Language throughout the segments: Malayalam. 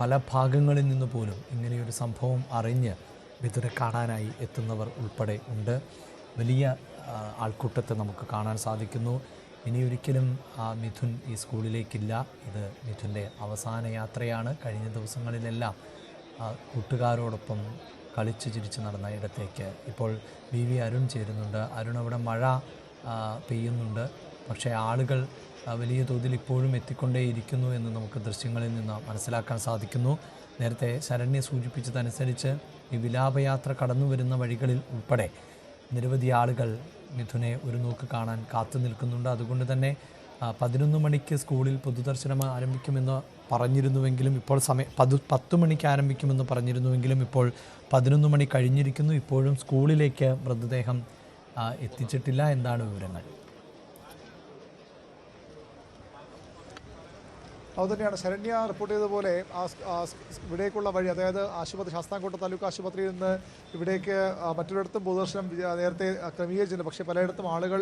പല ഭാഗങ്ങളിൽ നിന്ന് പോലും ഇങ്ങനെയൊരു സംഭവം അറിഞ്ഞ് മിഥുനെ കാണാനായി എത്തുന്നവർ ഉൾപ്പെടെ ഉണ്ട്. വലിയ ആൾക്കൂട്ടത്തെ നമുക്ക് കാണാൻ സാധിക്കുന്നു. ഇനിയൊരിക്കലും മിഥുൻ ഈ സ്കൂളിലേക്കില്ല. ഇത് മിഥുൻ്റെ അവസാന യാത്രയാണ്. കഴിഞ്ഞ ദിവസങ്ങളിലെല്ലാം കൂട്ടുകാരോടൊപ്പം കളിച്ചു ചിരിച്ച് നടന്ന ഇടത്തേക്ക് ഇപ്പോൾ വി അരുൺ ചേരുന്നുണ്ട്. അരുൺ, അവിടെ മഴ പെയ്യുന്നുണ്ട്, പക്ഷേ ആളുകൾ വലിയ തോതിൽ ഇപ്പോഴും എത്തിക്കൊണ്ടേയിരിക്കുന്നു എന്ന് നമുക്ക് ദൃശ്യങ്ങളിൽ നിന്ന് മനസ്സിലാക്കാൻ സാധിക്കുന്നു. നേരത്തെ ശരണ്യ സൂചിപ്പിച്ചതനുസരിച്ച് ഈ വിലാപയാത്ര കടന്നു വരുന്ന വഴികളിൽ ഉൾപ്പെടെ നിരവധി ആളുകൾ മിഥുനെ ഒരു നോക്ക് കാണാൻ കാത്തു നിൽക്കുന്നുണ്ട്. അതുകൊണ്ട് തന്നെ 11 മണിക്ക് സ്കൂളിൽ പൊതുദർശനം ആരംഭിക്കുമെന്ന് പറഞ്ഞിരുന്നുവെങ്കിലും ഇപ്പോൾ 10 മണിക്ക് ആരംഭിക്കുമെന്ന് പറഞ്ഞിരുന്നുവെങ്കിലും ഇപ്പോൾ 11 മണി കഴിഞ്ഞിരിക്കുന്നു. ഇപ്പോഴും സ്കൂളിലേക്ക് മൃതദേഹം എത്തിച്ചിട്ടില്ല. എന്താണ് വിവരങ്ങൾ? അതുതന്നെയാണ് ശരണ്യ റിപ്പോർട്ട് ചെയ്തതുപോലെ ഇവിടേക്കുള്ള വഴി, അതായത് ആശുപത്രി, ശാസ്താംകോട്ട താലൂക്ക് ആശുപത്രിയിൽ നിന്ന് ഇവിടേക്ക് മറ്റൊരിടത്തും പൊതുദർശനം നേരത്തെ ക്രമീകരിച്ചിട്ടുണ്ട്. പക്ഷേ പലയിടത്തും ആളുകൾ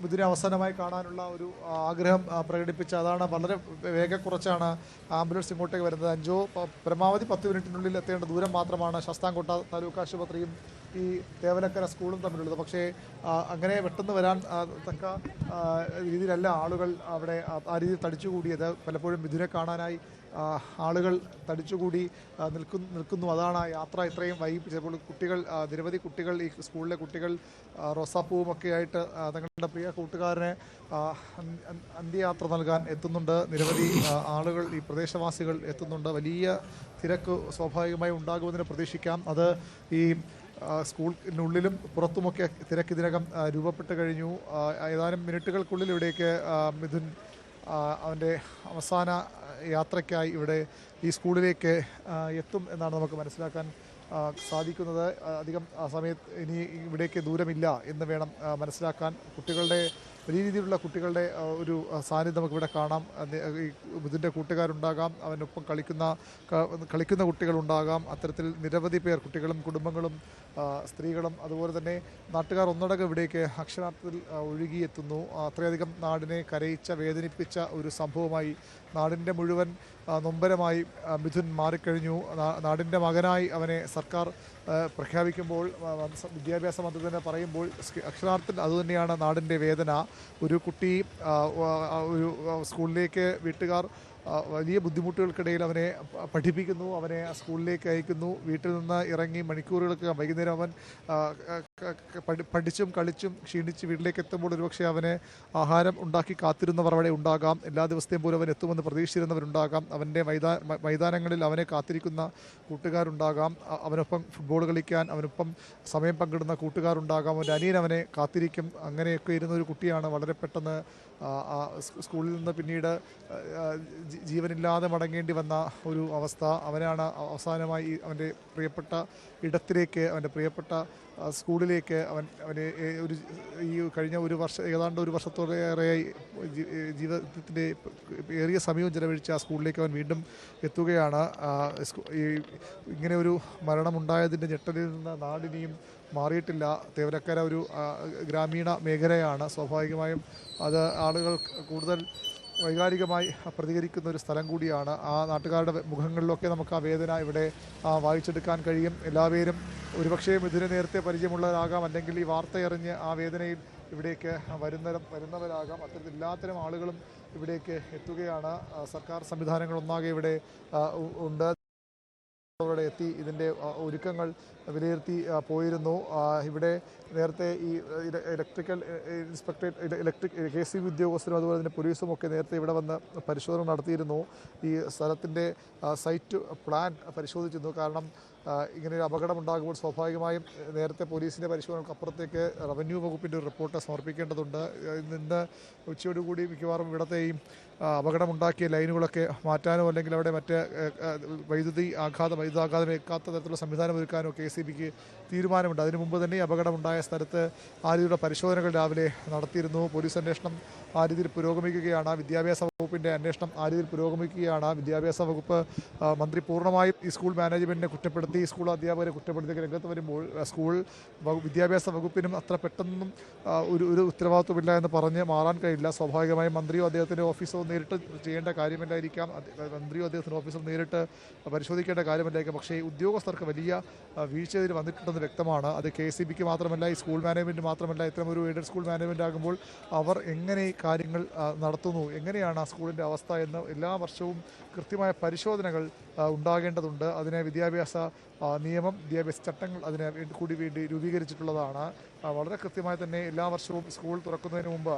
ഇതിനെ അവസാനമായി കാണാനുള്ള ഒരു ആഗ്രഹം പ്രകടിപ്പിച്ച് അതാണ് വളരെ വേഗക്കുറച്ചാണ് ആംബുലൻസ് ഇങ്ങോട്ടേക്ക് വരുന്നത്. പരമാവധി 10 മിനിറ്റിനുള്ളിൽ എത്തേണ്ട ദൂരം മാത്രമാണ് ശാസ്താംകോട്ട താലൂക്ക് ആശുപത്രിയും ഈ തേവലക്കര സ്കൂളും തമ്മിലുള്ളത്. പക്ഷേ അങ്ങനെ പെട്ടെന്ന് വരാൻ തക്ക രീതിയിലല്ല ആളുകൾ അവിടെ ആ രീതിയിൽ തടിച്ചുകൂടിയത്. പലപ്പോഴും മിഥുനെ കാണാനായി ആളുകൾ തടിച്ചുകൂടി നിൽക്കുന്നു. അതാണ് ആ യാത്ര ഇത്രയും വൈകിപ്പിച്ചപ്പോൾ നിരവധി കുട്ടികൾ, ഈ സ്കൂളിലെ കുട്ടികൾ റോസാപ്പൂവുമൊക്കെ ആയിട്ട് തങ്ങളുടെ പ്രിയ കൂട്ടുകാരനെ അന്ത്യയാത്ര നൽകാൻ എത്തുന്നുണ്ട്. നിരവധി ആളുകൾ, ഈ പ്രദേശവാസികൾ എത്തുന്നുണ്ട്. വലിയ തിരക്ക് സ്വാഭാവികമായി ഉണ്ടാകുമെന്ന് പ്രതീക്ഷിക്കാം. അത് ഈ സ്കൂളിനുള്ളിലും പുറത്തുമൊക്കെ തിരക്ക് ഇതിനകം രൂപപ്പെട്ട് കഴിഞ്ഞു. ഏതാനും മിനിറ്റുകൾക്കുള്ളിൽ ഇവിടേക്ക് മിഥുൻ അവൻ്റെ അവസാന യാത്രയ്ക്കായി ഇവിടെ ഈ സ്കൂളിലേക്ക് എത്തും എന്നാണ് നമുക്ക് മനസ്സിലാക്കാൻ സാധിക്കുന്നത്. അധികം സമയത്ത് ഇനി ഇവിടേക്ക് ദൂരമില്ല എന്ന് വേണം മനസ്സിലാക്കാൻ. വലിയ രീതിയിലുള്ള കുട്ടികളുടെ ഒരു സാന്നിധ്യം നമുക്കിവിടെ കാണാം. ഇതിൻ്റെ കൂട്ടുകാരുണ്ടാകാം, അവനൊപ്പം കളിക്കുന്ന കുട്ടികളുണ്ടാകാം. അത്തരത്തിൽ നിരവധി പേർ, കുട്ടികളും കുടുംബങ്ങളും സ്ത്രീകളും അതുപോലെ തന്നെ നാട്ടുകാർ ഒന്നടങ്കം ഇവിടേക്ക് അക്ഷരാർത്ഥത്തിൽ ഒഴുകിയെത്തുന്നു. അത്രയധികം നാടിനെ കരയിച്ച, വേദനിപ്പിച്ച ഒരു സംഭവമായി, നാടിൻ്റെ മുഴുവൻ നൊമ്പരമായി മിഥുൻ മാറിക്കഴിഞ്ഞു. നാടിൻ്റെ മകനായി അവനെ സർക്കാർ പ്രഖ്യാപിക്കുമ്പോൾ, വിദ്യാഭ്യാസ മന്ത്രി തന്നെ പറയുമ്പോൾ അക്ഷരാർത്ഥത്തിൽ അതുതന്നെയാണ് നാടിൻ്റെ വേദന. ഒരു കുട്ടി ഒരു സ്കൂളിലേക്ക് വീട്ടുകാർ വലിയ ബുദ്ധിമുട്ടുകൾക്കിടയിൽ അവനെ പഠിപ്പിക്കുന്നു, അവനെ സ്കൂളിലേക്ക് അയക്കുന്നു. വീട്ടിൽ നിന്ന് ഇറങ്ങി മണിക്കൂറുകൾക്ക് വൈകുന്നേരം അവൻ പഠിച്ചും കളിച്ചും ക്ഷീണിച്ച് വീട്ടിലേക്ക് എത്തുമ്പോൾ ഒരുപക്ഷെ അവനെ ആഹാരം ഉണ്ടാക്കി കാത്തിരുന്നവർ അവിടെ ഉണ്ടാകാം. എല്ലാ ദിവസത്തെയും പോലും അവൻ എത്തുമെന്ന് പ്രതീക്ഷിച്ചിരുന്നവരുണ്ടാകാം. അവൻ്റെ മൈതാനങ്ങളിൽ അവനെ കാത്തിരിക്കുന്ന കൂട്ടുകാരുണ്ടാകാം. അവനൊപ്പം ഫുട്ബോൾ കളിക്കാൻ, അവനൊപ്പം സമയം പങ്കിടുന്ന കൂട്ടുകാരുണ്ടാകാം. അവൻ്റെ അനിയൻ അവനെ കാത്തിരിക്കും. അങ്ങനെയൊക്കെ ഇരുന്ന ഒരു കുട്ടിയാണ് വളരെ പെട്ടെന്ന് സ്കൂളിൽ നിന്ന് പിന്നീട് ജീവനില്ലാതെ മടങ്ങേണ്ടി വന്ന ഒരു അവസ്ഥ. അവനാണ് അവസാനമായി അവൻ്റെ പ്രിയപ്പെട്ട ഇടത്തിലേക്ക്, അവൻ്റെ പ്രിയപ്പെട്ട സ്കൂളിലേക്ക് അവനെ ഈ കഴിഞ്ഞ ഏതാണ്ട് ഒരു വർഷത്തോളേറെയായി ജീവിതത്തിൻ്റെ ഏറിയ സമയവും ചെലവഴിച്ച ആ സ്കൂളിലേക്ക് അവൻ വീണ്ടും എത്തുകയാണ്. ഇങ്ങനെ ഒരു മരണമുണ്ടായതിൻ്റെ ഞെട്ടലിൽ നിന്ന് നാടിനിയും മാറിയിട്ടില്ല. തേവലക്കര ഒരു ഗ്രാമീണ മേഖലയാണ്. സ്വാഭാവികമായും അത് ആളുകൾ കൂടുതൽ വൈകാരികമായി പ്രതികരിക്കുന്ന ഒരു സ്ഥലം കൂടിയാണ്. ആ നാട്ടുകാരുടെ മുഖങ്ങളിലൊക്കെ നമുക്ക് ആ വേദന ഇവിടെ വായിച്ചെടുക്കാൻ കഴിയും. എല്ലാവരും ഒരുപക്ഷേ ഇതിന് നേരത്തെ പരിചയമുള്ളവരാകാം, അല്ലെങ്കിൽ ഈ വാർത്തയറിഞ്ഞ് ആ വേദനയിൽ ഇവിടേക്ക് വരുന്നവരാകാം. അത്തരത്തിൽ എല്ലാത്തരം ആളുകളും ഇവിടേക്ക് എത്തുകയാണ്. സർക്കാർ സംവിധാനങ്ങൾ ഒന്നാകെ ഇവിടെ ഉണ്ട്. അവിടെ എത്തി ഇതിൻ്റെ ഒരുക്കങ്ങൾ വിലയിരുത്തി പോയിരുന്നു. ഇവിടെ നേരത്തെ ഈ ഇലക്ട്രിക്കൽ KCB ഉദ്യോഗസ്ഥരും അതുപോലെ തന്നെ പോലീസും ഒക്കെ നേരത്തെ ഇവിടെ വന്ന് പരിശോധന നടത്തിയിരുന്നു. ഈ സ്ഥലത്തിൻ്റെ സൈറ്റ് പ്ലാൻ പരിശോധിച്ചിരുന്നു. കാരണം ഇങ്ങനെ ഒരു അപകടം ഉണ്ടാകുമ്പോൾ സ്വാഭാവികമായും നേരത്തെ പോലീസിൻ്റെ പരിശോധനകൾക്ക് അപ്പുറത്തേക്ക് റവന്യൂ വകുപ്പിൻ്റെ ഒരു റിപ്പോർട്ട് സമർപ്പിക്കേണ്ടതുണ്ട്. ഇന്ന് ഉച്ചയോടുകൂടി മിക്കവാറും ഇവിടത്തെയും അപകടമുണ്ടാക്കിയ ലൈനുകളൊക്കെ മാറ്റാനോ അല്ലെങ്കിൽ അവിടെ മറ്റ് വൈദ്യുതാഘാതം ഏൽക്കാത്ത തരത്തിലുള്ള സംവിധാനം ഒരുക്കാനോ KCBക്ക് തീരുമാനമുണ്ട്. അതിനു മുമ്പ് തന്നെ അപകടമുണ്ടായ സ്ഥലത്ത് ആ രീതിയിലുള്ള പരിശോധനകൾ രാവിലെ നടത്തിയിരുന്നു. പോലീസ് അന്വേഷണം ആ രീതിയിൽ പുരോഗമിക്കുകയാണ്. വിദ്യാഭ്യാസ വകുപ്പിൻ്റെ അന്വേഷണം ആ രീതിയിൽ പുരോഗമിക്കുകയാണ്. വിദ്യാഭ്യാസ വകുപ്പ് മന്ത്രി പൂർണ്ണമായും ഈ സ്കൂൾ മാനേജ്മെൻറ്റിനെ കുറ്റപ്പെടുത്തുന്നു. വേണ്ടി സ്കൂൾ അധ്യാപകരെ കുറ്റപ്പെടുത്തി രംഗത്ത് വരുമ്പോൾ സ്കൂൾ വിദ്യാഭ്യാസ വകുപ്പിനും അത്ര പെട്ടെന്നും ഒരു ഉത്തരവാദിത്വമില്ല എന്ന് പറഞ്ഞ് മാറാൻ കഴിയില്ല. സ്വാഭാവികമായും മന്ത്രിയോ അദ്ദേഹത്തിൻ്റെ ഓഫീസോ നേരിട്ട് ചെയ്യേണ്ട കാര്യമല്ലായിരിക്കാം, മന്ത്രിയോ അദ്ദേഹത്തിൻ്റെ ഓഫീസോ നേരിട്ട് പരിശോധിക്കേണ്ട കാര്യമല്ലായിരിക്കാം. പക്ഷേ ഉദ്യോഗസ്ഥർക്ക് വലിയ വീഴ്ച ഇതിൽ വന്നിട്ടുണ്ടെന്ന് വ്യക്തമാണ്. അത് KCBക്ക് മാത്രമല്ല, ഈ സ്കൂൾ മാനേജ്മെൻറ്റ് മാത്രമല്ല, ഇത്തരം ഒരു എയ്ഡഡ് സ്കൂൾ മാനേജ്മെൻറ്റ് ആകുമ്പോൾ അവർ എങ്ങനെ കാര്യങ്ങൾ നടത്തുന്നു, എങ്ങനെയാണ് ആ സ്കൂളിൻ്റെ അവസ്ഥ എന്ന് എല്ലാ വർഷവും കൃത്യമായ പരിശോധനകൾ ഉണ്ടാകേണ്ടതുണ്ട്. അതിനെ വിദ്യാഭ്യാസ നിയമം, വിദ്യാഭ്യാസ ചട്ടങ്ങൾ അതിന് വേണ്ടി രൂപീകരിച്ചിട്ടുള്ളതാണ്. വളരെ കൃത്യമായി തന്നെ എല്ലാ വർഷവും സ്കൂൾ തുറക്കുന്നതിന് മുമ്പ്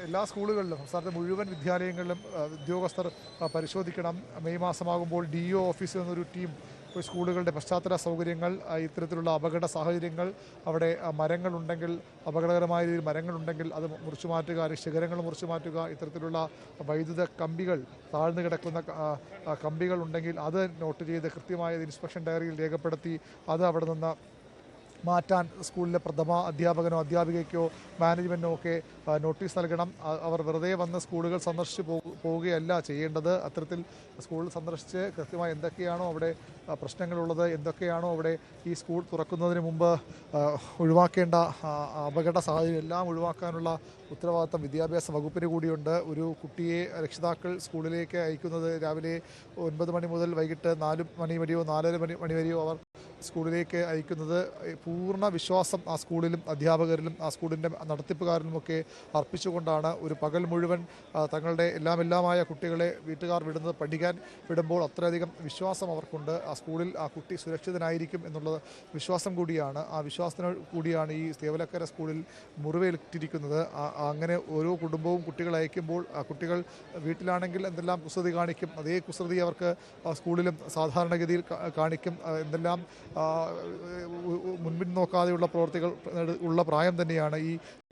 എല്ലാ സ്കൂളുകളിലും, സംസ്ഥാനത്തെ മുഴുവൻ വിദ്യാലയങ്ങളിലും ഉദ്യോഗസ്ഥർ പരിശോധിക്കണം. മെയ് മാസമാകുമ്പോൾ DO ഓഫീസിൽ നിന്നൊരു ടീം സ്കൂളുകളുടെ പശ്ചാത്തല സൗകര്യങ്ങൾ, ഇത്തരത്തിലുള്ള അപകട സാഹചര്യങ്ങൾ, അവിടെ മരങ്ങളുണ്ടെങ്കിൽ, അപകടകരമായ രീതിയിൽ മരങ്ങളുണ്ടെങ്കിൽ അത് മുറിച്ചു മാറ്റുക, ശിഖരങ്ങൾ മുറിച്ചു മാറ്റുക, ഇത്തരത്തിലുള്ള വൈദ്യുത കമ്പികൾ, താഴ്ന്നു കിടക്കുന്ന കമ്പികൾ ഉണ്ടെങ്കിൽ അത് നോട്ട് ചെയ്ത് കൃത്യമായ ഇൻസ്പെക്ഷൻ ഡയറിയിൽ രേഖപ്പെടുത്തി അത് അവിടെ നിന്ന് മാറ്റാൻ സ്കൂളിലെ പ്രഥമ അധ്യാപകനോ അധ്യാപികയ്ക്കോ മാനേജ്മെൻറ്റിനോ ഒക്കെ നോട്ടീസ് നൽകണം. അവർ വെറുതെ വന്ന് സ്കൂളുകൾ സന്ദർശിച്ച് പോവുകയല്ല ചെയ്യേണ്ടത്. അത്തരത്തിൽ സ്കൂൾ സന്ദർശിച്ച് കൃത്യമായി എന്തൊക്കെയാണോ അവിടെ പ്രശ്നങ്ങളുള്ളത്, എന്തൊക്കെയാണോ അവിടെ ഈ സ്കൂൾ തുറക്കുന്നതിന് മുമ്പ് ഒഴിവാക്കേണ്ട അപകട സാഹചര്യം എല്ലാം ഒഴിവാക്കാനുള്ള ഉത്തരവാദിത്തം വിദ്യാഭ്യാസ വകുപ്പിന് കൂടിയുണ്ട്. ഒരു കുട്ടിയെ രക്ഷിതാക്കൾ സ്കൂളിലേക്ക് അയക്കുന്നത് രാവിലെ 9 മണി മുതൽ വൈകിട്ട് 4 മണി വരെയോ 4:30 മണി വരെയോ അവർ സ്കൂളിലേക്ക് അയക്കുന്നത് പൂർണ്ണ വിശ്വാസം ആ സ്കൂളിലും അധ്യാപകരിലും ആ സ്കൂളിൻ്റെ നടത്തിപ്പുകാരിലുമൊക്കെ അർപ്പിച്ചുകൊണ്ടാണ്. ഒരു പകൽ മുഴുവൻ തങ്ങളുടെ എല്ലാമായ കുട്ടികളെ വീട്ടുകാർ പഠിക്കാൻ വിടുമ്പോൾ അത്രയധികം വിശ്വാസം അവർക്കുണ്ട്. ആ സ്കൂളിൽ ആ കുട്ടി സുരക്ഷിതനായിരിക്കും എന്നുള്ള വിശ്വാസം കൂടിയാണ്. ആ വിശ്വാസത്തിന് കൂടിയാണ് ഈ തേവലക്കര സ്കൂളിൽ മുറിവേറ്റിരിക്കുന്നത്. അങ്ങനെ ഓരോ കുടുംബവും കുട്ടികളെ അയക്കുമ്പോൾ ആ കുട്ടികൾ വീട്ടിലാണെങ്കിൽ എന്തെല്ലാം കുസൃതി കാണിക്കും, അതേ കുസൃതി അവർക്ക് സ്കൂളിലും സാധാരണഗതിയിൽ കാണിക്കും. എന്തെല്ലാം മുൻപിൻ നോക്കാതെയുള്ള പ്രവൃത്തികൾ ഉള്ള പ്രായം തന്നെയാണ്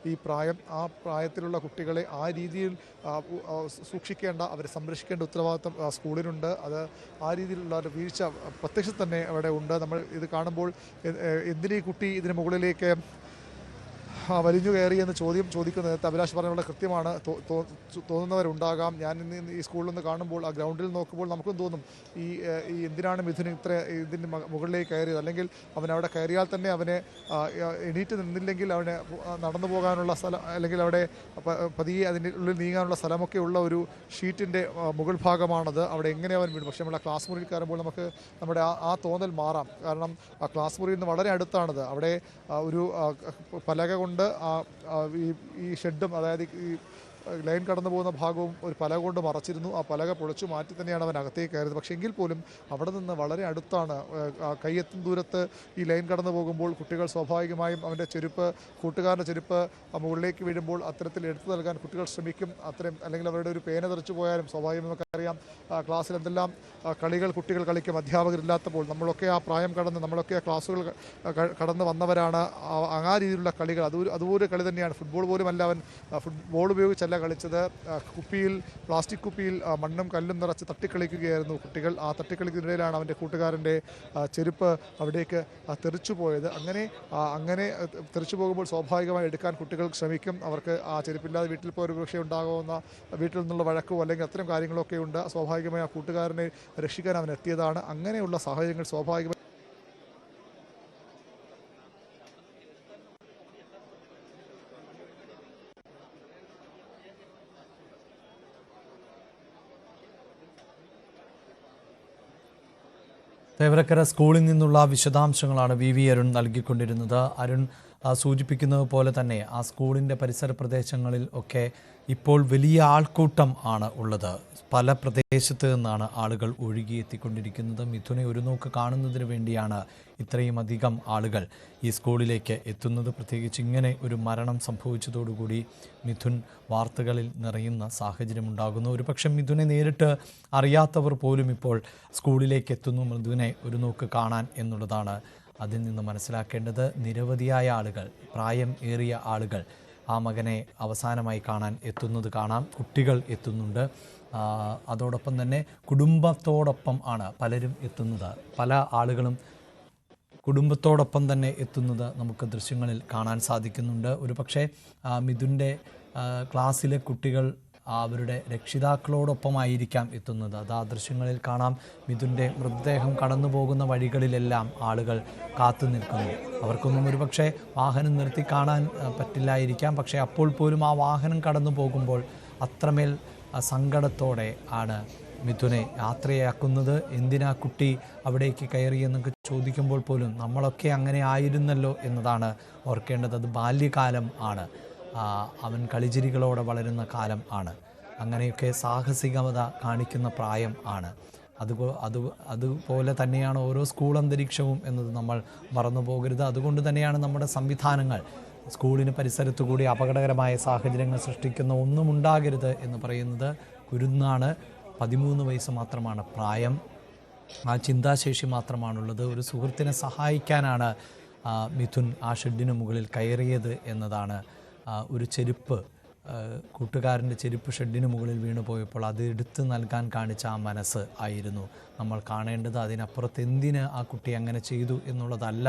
ഈ പ്രായം. ആ പ്രായത്തിലുള്ള കുട്ടികളെ ആ രീതിയിൽ സൂക്ഷിക്കേണ്ട, അവരെ സംരക്ഷിക്കേണ്ട ഉത്തരവാദിത്വം സ്കൂളിനുണ്ട്. അത് ആ രീതിയിലുള്ള ഒരു വീഴ്ച പ്രത്യക്ഷത്തിൽ തന്നെ അവിടെ ഉണ്ട്. നമ്മൾ ഇത് കാണുമ്പോൾ എന്തിനീ കുട്ടി ഇതിന് മുകളിലേക്ക് വലിഞ്ഞു കയറി എന്ന് ചോദിക്കുന്നത് അഭിലാഷ് പറഞ്ഞ വളരെ കൃത്യമാണ്. തോന്നുന്നവരുണ്ടാകാം. ഞാൻ ഇന്ന് ഈ സ്കൂളിൽ നിന്ന് കാണുമ്പോൾ ആ ഗ്രൗണ്ടിൽ നോക്കുമ്പോൾ നമുക്കും തോന്നും ഈ എന്തിനാണ് മിഥുൻ ഇതിൻ്റെ മുകളിലേക്ക് കയറിയത്, അല്ലെങ്കിൽ അവൻ അവിടെ കയറിയാൽ തന്നെ അവനെ എണീറ്റ് നിന്നില്ലെങ്കിൽ അവന് നടന്നു പോകാനുള്ള സ്ഥലം, അല്ലെങ്കിൽ അവിടെ പതിയെ അതിൻ്റെ ഉള്ളിൽ നീങ്ങാനുള്ള സ്ഥലമൊക്കെ ഉള്ള ഒരു ഷീറ്റിൻ്റെ മുകൾ ഭാഗമാണത്. അവിടെ എങ്ങനെ അവൻ വീഴും. പക്ഷേ നമ്മുടെ ക്ലാസ് മുറിയിൽ കയറുമ്പോൾ നമുക്ക് നമ്മുടെ ആ തോന്നൽ മാറാം. കാരണം ആ ക്ലാസ് മുറിയിൽ നിന്ന് വളരെ അടുത്താണത്. അവിടെ ഒരു പലക കൊണ്ട് ഈ ഷെഡും, അതായത് ഈ ലൈൻ കടന്നു പോകുന്ന ഭാഗവും ഒരു പലക കൊണ്ട് മറച്ചിരുന്നു. ആ പലക പൊളിച്ചു മാറ്റി തന്നെയാണ് അവൻ അകത്തേക്ക് കയറിയത്. പക്ഷേ എങ്കിൽ പോലും അവിടെ നിന്ന് വളരെ അടുത്താണ്, കൈയെത്തും ദൂരത്ത് ഈ ലൈൻ കടന്നു പോകുമ്പോൾ കുട്ടികൾ സ്വാഭാവികമായും അവൻ്റെ ചെരുപ്പ്, കൂട്ടുകാരൻ്റെ ചെരുപ്പ് മുകളിലേക്ക് വീഴുമ്പോൾ അത്തരത്തിൽ എടുത്തു നൽകാൻ കുട്ടികൾ ശ്രമിക്കും. അല്ലെങ്കിൽ അവരുടെ ഒരു പേന തെറിച്ചു പോയാലും സ്വാഭാവികം നമുക്കറിയാം ക്ലാസ്സിൽ എന്തെല്ലാം കളികൾ കുട്ടികൾ കളിക്കും അധ്യാപകരില്ലാത്തപ്പോൾ. നമ്മളൊക്കെ ആ പ്രായം കടന്ന്, നമ്മളൊക്കെ ആ ക്ലാസ്സുകൾ കടന്ന് വന്നവരാണ്. ആ രീതിയിലുള്ള കളികൾ അതുപോലെ കളി തന്നെയാണ്. ഫുട്ബോൾ പോലും അല്ല അവൻ ഫുട്ബോൾ ഉപയോഗിച്ചല്ല കളിച്ചത്. പ്ലാസ്റ്റിക് കുപ്പിയിൽ മണ്ണും കല്ലും നിറച്ച് തട്ടിക്കളിക്കുകയായിരുന്നു കുട്ടികൾ. ആ തട്ടിക്കളിക്കുന്നതിനിടയിലാണ് അവൻ്റെ കൂട്ടുകാരൻ്റെ ചെരുപ്പ് അവിടേക്ക് തെറിച്ചു പോയത്. അങ്ങനെ തെറിച്ചു പോകുമ്പോൾ സ്വാഭാവികമായി എടുക്കാൻ കുട്ടികൾ ശ്രമിക്കും. അവർക്ക് ആ ചെരുപ്പില്ലാതെ വീട്ടിൽ പോയ ഒരു പക്ഷേ ഉണ്ടാകുന്ന വീട്ടിൽ നിന്നുള്ള വഴക്കോ അല്ലെങ്കിൽ അത്തരം കാര്യങ്ങളൊക്കെ ഉണ്ട്. സ്വാഭാവികമായി ആ കൂട്ടുകാരനെ രക്ഷിക്കാൻ അവൻ എത്തിയതാണ്. അങ്ങനെയുള്ള സാഹചര്യങ്ങൾ സ്വാഭാവികമായി തേവലക്കര സ്കൂളിൽ നിന്നുള്ള വിശദാംശങ്ങളാണ് VV അരുൺ നൽകിക്കൊണ്ടിരുന്നത്. അരുൺ സൂചിപ്പിക്കുന്നത് പോലെ തന്നെ ആ സ്കൂളിൻ്റെ പരിസര പ്രദേശങ്ങളിൽ ഒക്കെ ഇപ്പോൾ വലിയ ആൾക്കൂട്ടം ആണ് ഉള്ളത്. പല പ്രദേശത്ത് നിന്നാണ് ആളുകൾ ഒഴുകിയെത്തിക്കൊണ്ടിരിക്കുന്നത്. മിഥുനെ ഒരു നോക്ക് കാണുന്നതിന് വേണ്ടിയാണ് ഇത്രയും അധികം ആളുകൾ ഈ സ്കൂളിലേക്ക് എത്തുന്നത്. പ്രത്യേകിച്ച് ഇങ്ങനെ ഒരു മരണം സംഭവിച്ചതോടുകൂടി മിഥുൻ വാർത്തകളിൽ നിറയുന്ന സാഹചര്യമുണ്ടാകുന്നു. ഒരുപക്ഷെ മിഥുനെ നേരിട്ട് അറിയാത്തവർ പോലും ഇപ്പോൾ സ്കൂളിലേക്ക് എത്തുന്നു, മിഥുനെ ഒരു നോക്ക് കാണാൻ എന്നുള്ളതാണ് അതിൽ നിന്ന് മനസ്സിലാക്കേണ്ടത്. നിരവധിയായ ആളുകൾ, പ്രായം ഏറിയ ആളുകൾ ആ മകനെ അവസാനമായി കാണാൻ എത്തുന്നത് കാണാം. കുട്ടികൾ എത്തുന്നുണ്ട്. അതോടൊപ്പം തന്നെ കുടുംബത്തോടൊപ്പം ആണ് പലരും എത്തുന്നത്. പല ആളുകളും കുടുംബത്തോടൊപ്പം തന്നെ എത്തുന്നത് നമുക്ക് ദൃശ്യങ്ങളിൽ കാണാൻ സാധിക്കുന്നുണ്ട്. ഒരു പക്ഷേ മിഥുൻ്റെ ക്ലാസ്സിലെ കുട്ടികൾ അവരുടെ രക്ഷിതാക്കളോടൊപ്പമായിരിക്കാം എത്തുന്നത്. അത് ആ ദൃശ്യങ്ങളിൽ കാണാം. മിഥുൻ്റെ മൃതദേഹം കടന്നു പോകുന്ന വഴികളിലെല്ലാം ആളുകൾ കാത്തു നിൽക്കുന്നു. അവർക്കൊന്നും ഒരുപക്ഷെ വാഹനം നിർത്തി കാണാൻ പറ്റില്ലായിരിക്കാം. പക്ഷേ അപ്പോൾ പോലും ആ വാഹനം കടന്നു പോകുമ്പോൾ അത്രമേൽ സങ്കടത്തോടെ ആണ് മിഥുനെ യാത്രയാക്കുന്നത്. എന്തിനാ കുട്ടി അവിടേക്ക് കയറിയെന്നൊക്കെ ചോദിക്കുമ്പോൾ പോലും നമ്മളൊക്കെ അങ്ങനെ ആയിരുന്നല്ലോ എന്നതാണ് ഓർക്കേണ്ടത്. അത് ബാല്യകാലം ആണ്, അവൻ കളിചിരികളോടെ വളരുന്ന കാലം ആണ്, അങ്ങനെയൊക്കെ സാഹസികത കാണിക്കുന്ന പ്രായം ആണ്. അതുപോലെ തന്നെയാണ് ഓരോ സ്കൂൾ അന്തരീക്ഷവും എന്നത് നമ്മൾ മറന്നു പോകരുത്. അതുകൊണ്ട് തന്നെയാണ് നമ്മുടെ സംവിധാനങ്ങൾ സ്കൂളിന് പരിസരത്തു കൂടി അപകടകരമായ സാഹചര്യങ്ങൾ സൃഷ്ടിക്കുന്ന ഒന്നും ഉണ്ടാകരുത് എന്ന് പറയുന്നത്. കുരുന്നാണ്, 13 വയസ്സ് മാത്രമാണ് പ്രായം, ആ ചിന്താശേഷി മാത്രമാണുള്ളത്. ഒരു സുഹൃത്തിനെ സഹായിക്കാനാണ് മിഥുൻ ആ ഷെഡിന് മുകളിൽ കയറിയത് എന്നതാണ്. ഒരു ചെരുപ്പ്, കൂട്ടുകാരൻ്റെ ചെരുപ്പ് ഷെഡിന് മുകളിൽ വീണു പോയപ്പോൾ അത് എടുത്തു നൽകാൻ കാണിച്ച ആ മനസ്സ് ആയിരുന്നു നമ്മൾ കാണേണ്ടത്. അതിനപ്പുറത്ത് എന്തിന് ആ കുട്ടി അങ്ങനെ ചെയ്തു എന്നുള്ളതല്ല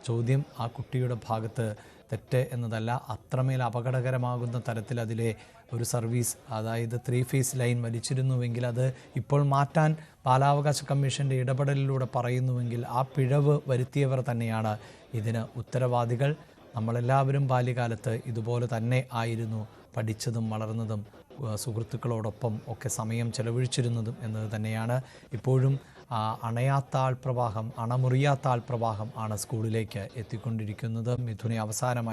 ചോദ്യം. ആ കുട്ടിയുടെ ഭാഗത്ത് തെറ്റ് എന്നതല്ല, അത്രമേൽ അപകടകരമാകുന്ന തരത്തിൽ അതിലെ ഒരു സർവീസ്, അതായത് 3 ഫേസ് ലൈൻ വലിച്ചിരുന്നുവെങ്കിൽ അത് ഇപ്പോൾ മാറ്റാൻ ബാലാവകാശ കമ്മീഷൻ്റെ ഇടപെടലിലൂടെ പറയുന്നുവെങ്കിൽ ആ പിഴവ് വരുത്തിയവർ തന്നെയാണ് ഇതിന് ഉത്തരവാദികൾ. നമ്മളെല്ലാവരും ബാല്യകാലത്ത് ഇതുപോലെ തന്നെ ആയിരുന്നു പഠിച്ചതും വളർന്നതും സുഹൃത്തുക്കളോടൊപ്പം ഒക്കെ സമയം ചെലവഴിച്ചിരുന്നതും എന്നത് തന്നെയാണ്. ഇപ്പോഴും അണയാത്ത ആൾപ്രവാഹം, അണമുറിയാത്ത ആൾപ്രവാഹം ആണ് സ്കൂളിലേക്ക് എത്തിക്കൊണ്ടിരിക്കുന്നത്. മിഥുനെ അവസാനമായി